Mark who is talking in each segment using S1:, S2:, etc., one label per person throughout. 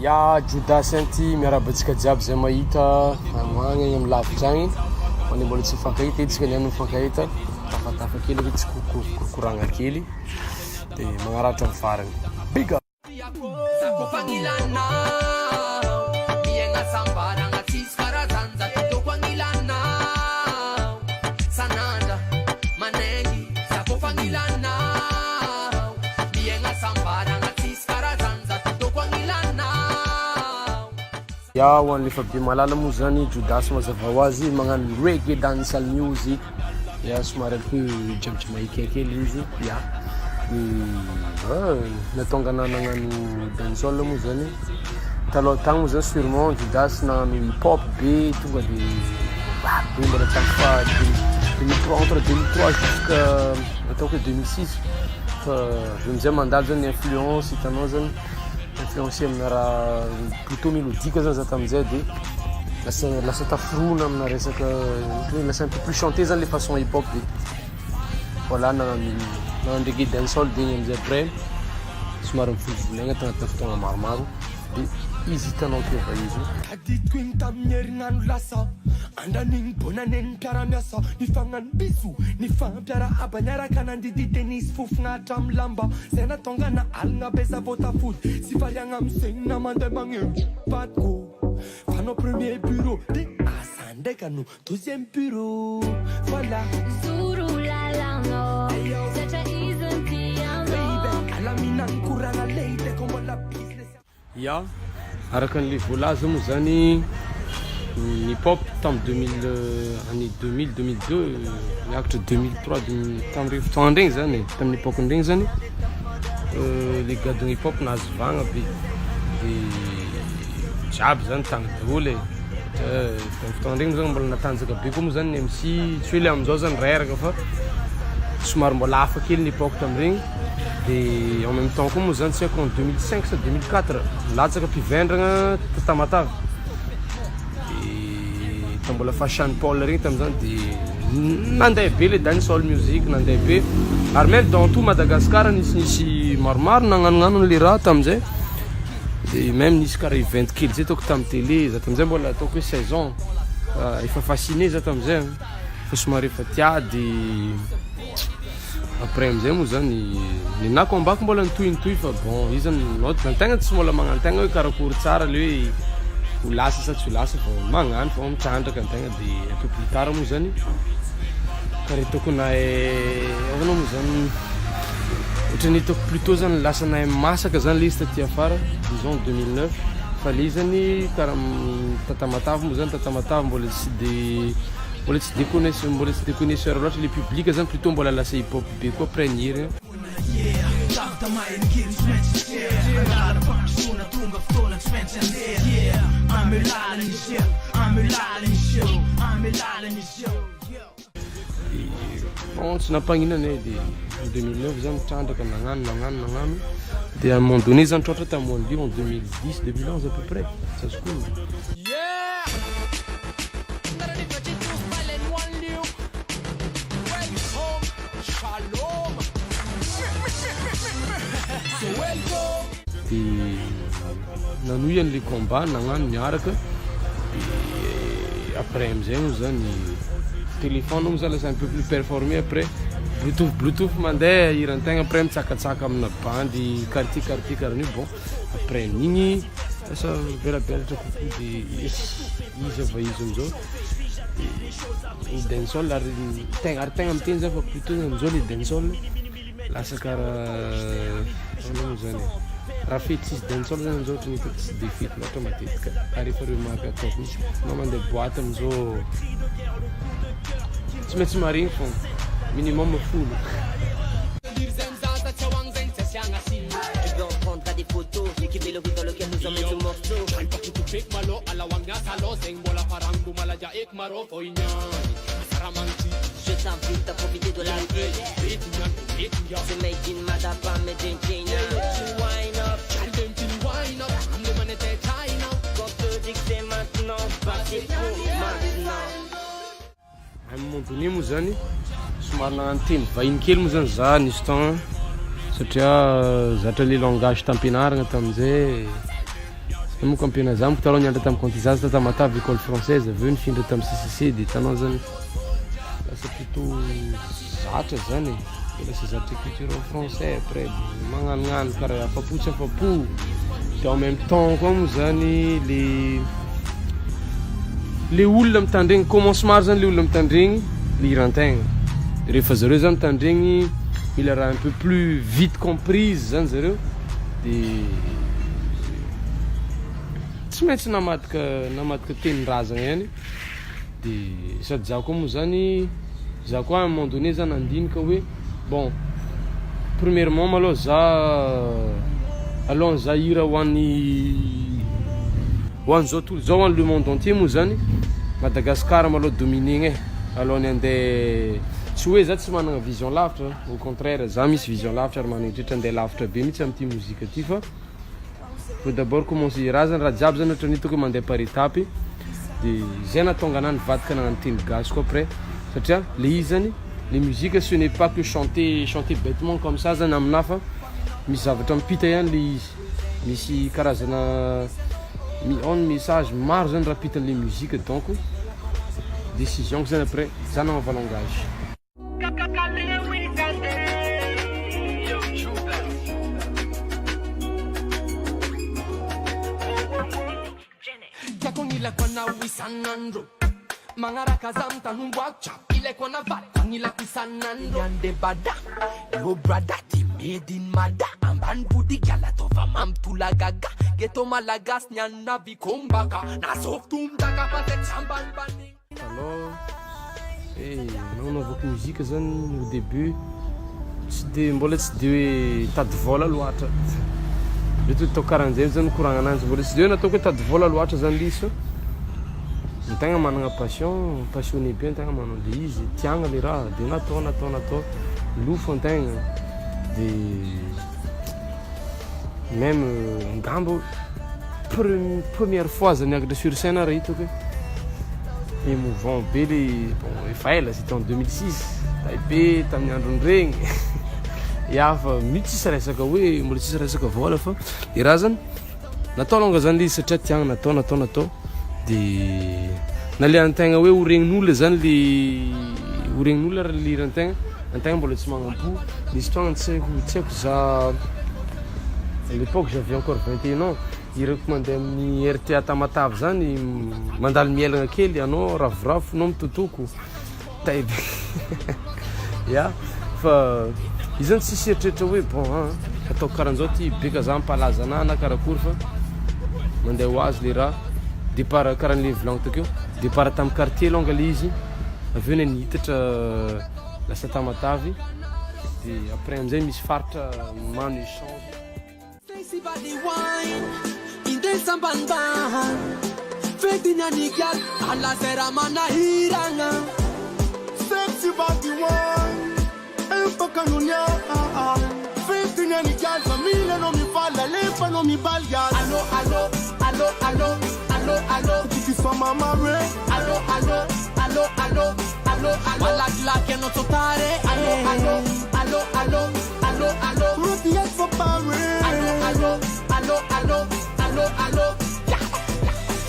S1: Ya Judas anty miarabantsika jiaby zay mahita agny amy lavitra agnyony mbola tsy fankahita itsika ny amin'ny fankahita tafatafa kely hoe tsy koragna kely de magnaratra amin'ny farany big up ya hoan'ny efa be malala moa zany Judas mazava ho azy magnano reggae dancehall music ya somary alko jamjamaika kely izy ya natonga nagnano dancehall moa zany taloha tagny moa zany sûrement Judas nagnano hip hop be tonga de be mbola tagny fa 2003 entre 2003 jusqu'à ataoko hoe 2006 fa amizay mandalo zany influence hitanao zany influencé amina raha plutôt mélodique zany za tamizay de lasa tafirona amina resaka lasa un peu plus chanté zany le façon hip hop de voilà nagnano reggae dancehall de amizay après somary mivolagna tagnatina fotoagna maromaro de izy hitanao ty ava izy
S2: aditiko igny tamin'ny herinandro lasa andanigny bonaneny mpiara-miasa nifagnano biso nifampiara-aba niaraka nandidite nisy fofogna hatramy lamba zay natongana alina beza votafody sy variagna am'segny na mandeha magneno patiko fanao premier bureau de asa ndraika no deuxième bureau voilà alaminany koragna leite ko mbola business
S1: ya araka an'le voalaza moa zany hip hop tamin'ny 2000 miakatra 2003 tamin'ireny fotoagna regny zany tamin'ny époque regny zany le gadon hip hop nahazo vagna be de jiaby zany tagny daholo tamin'ny fotoagna regny zany mbola natanjaka be koa moa zany ny MC tsy hoe le amizao zany reraka fa somary mbola hafa kely ny époque tamin'regny de en même temps koa moa zany tsy haiko en 2005 sa 2004 latsaka mpivendragna Tamatave de mbola fa Sean Paul regny tamizany de nandeha be le dancehall music nandeha be ary même dans tout Madagascar nisy maromaro nagnanognano le raha tamizay de même nisy karaha event kely zay ataoko tamin'ny télé za tamizay mbola ataoko hoe 16 ans efa fasciné za tamizay fa somary efa tia de après amizay moa zany ny na combat mbola nitoy fa bon izy zany tegna tsy mbola magnano tegna hoe karakory tsara le hoe ho lasa sa tsy ho lasa fa magnano fa mitrandraka antegna de un peu plus tard moa zany karaha hitako avanao moa zany ohatrany hitako plutôt zany lasa nahay masaka zany le izy taty afara disons 2009 fa le izy zany karaha Tamatave moa zany Tamatave mbola tsy déconnaisseur loatra le public zany plutôt mbola lasa hip hop be koa premier bon tsy nampagnina de 2009 zany trandraka nagnano de à un moment donné zany trôtra tamin'ny Lyon en 2010 2011 à peu près ça se coule de nanoy an'le combat nagnano miaraka de après amizay moa zany téléphone moa zany lasa un peu plus performé après bluetooth mandeha hirantegna après mitsakatsaka amina bandy quartier karahan'io bon après nigny lasa belabelatra kokoa de izy ava izy amizao de dancehall ary tegna miteny zany fa plutôt amizao le dancehall lasa karaha moa zany raha fetsisy dancehall zany amizao ohatrany hitako tsy de fety loatra matetika ary rehefa reo mampy misy anao mandeha boîte amizao tsy maintsy maregny fô minimum folo
S3: Je t'invite à profiter de la vie. C'est made in Madaba, made in China. Wine up, wine up. I'm the man that China. Quand te dis que c'est maintenant, pas c'est pour maintenant.
S1: À un moment donné moa zany somary nagnano teny vahiny kely moa zany za nisy tagna satria zatra le langage tampianaragna tamizay Mon campionat zany talon niandra tamin'ny Contizazy ta Matavy école française avy eo nifindra tamin'ny CCC de hitanao zany lasa plutôt zatra zany lasa zatra culture français après magnanognano karaha afapo tsy afapo de en même temps koa moa zany le olona mitandregny commencement zany le olona mitandregny le hiran-tegna rehefa zareo zany mitandregny mila raha un peu plus vite comprise zany zareo de tsy maintsy namadika tenin-drazagna ihany de sady za koa moa zany za koa à un moment donné zany andinika hoe bon premièrement malôha za aloha za hira ho an'ny zao tontolo zao hoan'ny le monde entier moa zany Madagascar malôha dominegna alohan'ny andeha tsy hoe za tsy managna vision lavitra au contraire za misy vision lavitra ary manaitritra andeha lavitra be mihitsy amin'ity mozika ty fa faut d'abord commencer raha zany raha jiaby zany ohatra nitako hoe mandeha par étape de zay nahatonga anah nivadika nagnano teny gasy koa après satria le izy zany les musiques ce n'est pas que chanter bêtement comme ça zany aminahy fa misy zavatra mipita ihany le izy misy karazana on message maro zany raha pitan'le musique donc décision zany après za nagnova langage
S2: Ile kwana wisanandro mangaraka za mtanumwacha ile kwana vale kwanila kusanandro yande bada yo brada ti made in mada amban budi gala tova mamtula gaga geto malagas nyana bikombaka na softum daga pate chamban bani
S1: alors nagnanaovako muzika zany au début tsy de mbola tsy de hoe tady vola loatra mety hoe tao karan'zay zany koragna ananjy mbola tsy de hoe nataoko hoe tady vola loatra zany lisy ny tegna managna passionné bien tegna manao le izy tiagna le raha de natao lofo antegna de même ngambo première fois zany niakatra sur scène raha hitako hoe émouvant be le bon efa ela c'était en 2006 Taipei tamin'ny androny regny ya fa mity tsisy resaka hoe mbola tsisy resaka vola fa le raha zany natao longa zany le izy satria tiagna natao de nalehantegna hoe horegnin'olona zany le horegnin'olona raha le hirantegna antegna mbola tsy magnampo nisy fotoagna tsy haiko za à l'époque j'avais encore 21 ans hirako mandeha amin'ny RTA Tamatavy zany mandalo mielagna kely anao ravoravo anao mitotoko taibe ya fa izy zany tsisy eritreritra hoe bon ataoko karahan'zao ty beka za mpalaza anah na karakory fa mandeha ho azy le raha départ karahan'le volagno takeo départ tamin'ny quartier longa le izy avy eo ne nihitatra lasa Tamatavy de après am'zay misy faritra mano échange
S2: Stacy body wine in the sambanban fedina nigal alla sera manahiranga sexy body wine empakanunya fedina nigal famiglia non mi falla lefa non mi balga allo allo allo allo allo allo ti fa mamma re allo allo allo allo allo allo la claque non totare allo allo allo allo allo allo ruti es for power allo allo allo allo allo allo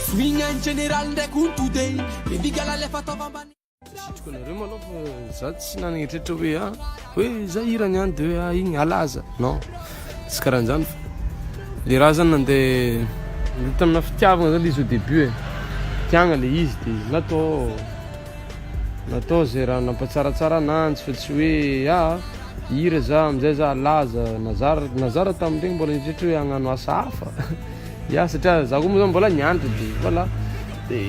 S2: swing in general de kuntude baby gala le fatto bambani
S1: sitriko nareo malôha fa za tsy nanagna eritreritra hoe za hirany any de hoe igny alaza non tsy karahan'zany fa le raha zany nandeha tamina fitiavagna zany le izy au début tiagna le izy de natao zay raha nampatsaratsara ananjy fa tsy hoe hira za amizay za alaza nazara tamin'regny mbola nitretra hoe hagnano asa hafa ya satria za koa moa zany mbola niandry de voilà de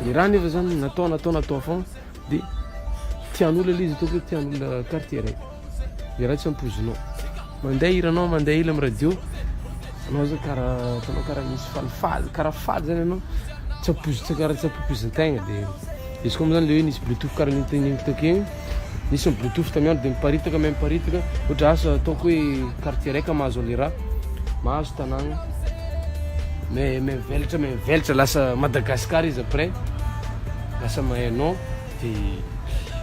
S1: le raha nefa zany natao fogna de tian'olona le izy ataoko hoe tian'olona quartier raiky le raha tsy ampozinao mandeha hiranao mandeha hila amy radio anao zany karaha misy falifaly karaha faly zany anao tsy ampoizin-tegna de izy koa moa zany le hoe nisy bluetooth karaha nitako igny nisy ny bluetooth tamy andro de miparitaka ohatra asa ataoko hoe quartier raika mahazo le raha mahazo tanàgna mivelatra lasa Madagascar izy après lasa mahainao de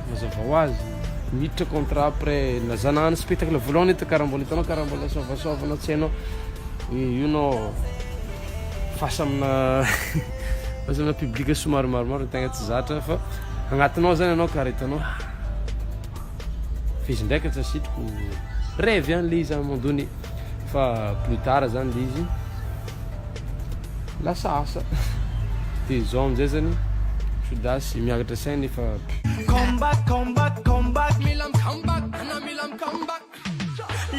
S1: mazava ho azy miditra contrat après nazanahana spectacle voalohany eta karaha mbola hitanao karaha mbola saovasovanao tsy hainao io nao face amina face amina public somary maromaro tegna tsy zatra fa agnatinao zany anao karaha hitanao fizy ndraiky tsy asitriko rêve le izy à un moment donné fa plus tard zany le izy lasa asa de zao amizay zany sodasy miakatra sainy efa
S2: Come back, milam come back, ana milam come back.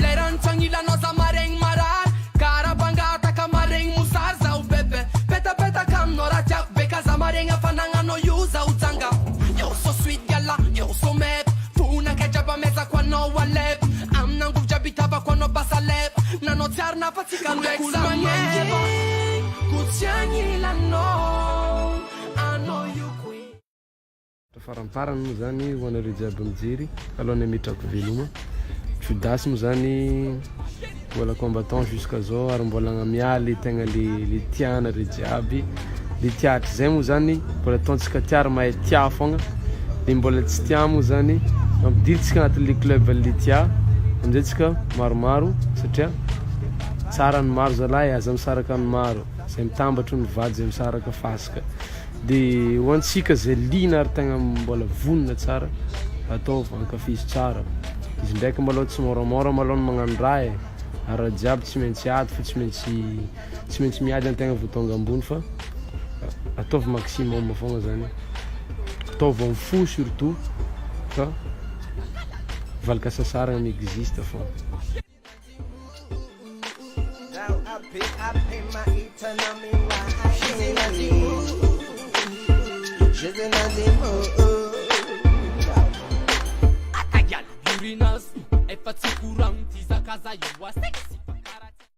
S2: Leran changila no samareng marar, karabanga taka mareng musar zau bebe. Peta kam no rajak beka samareng afananga no yuza uzanga. Yo so sweet gala, yo so mep. Puna kajaba meza kwa no walep. Am nangu jabitaba kwa no basalep. Na no tiarna patika no examanye. Kutsiangila no, I know you queen.
S1: faramparany moa zany ho anareo jiaby mijery alohan'ny mitrako veloma sodasy moa zany mbola combattant jusqu'à zao ary mbola agnamia le tegna le tiana re jiaby le tiatra zay moa zany mbola ataontsika tiara mahay tia fogna le mbola tsy tia moa zany ampidiritsika anatin'le club le tia amizay tsika maromaro satria tsara ny maro zalahy aza misaraka ny maro zay mitambatro ny vady zay misaraka fasika de hoantsika zay lina ary tegna mbola vonona tsara ataova ankafizy tsara izy ndraiky maloha tsy moramora maloha ny magnano raha ary jiaby tsy maintsy ady fa tsy maintsy miady antegna vao tonga ambony fa ataova maximum fogna zany ataova amin'ny fo surtout fa valaka sasara miexiste fogna
S2: Atagal, Urinas, e fatsikuranti za kaza yu wase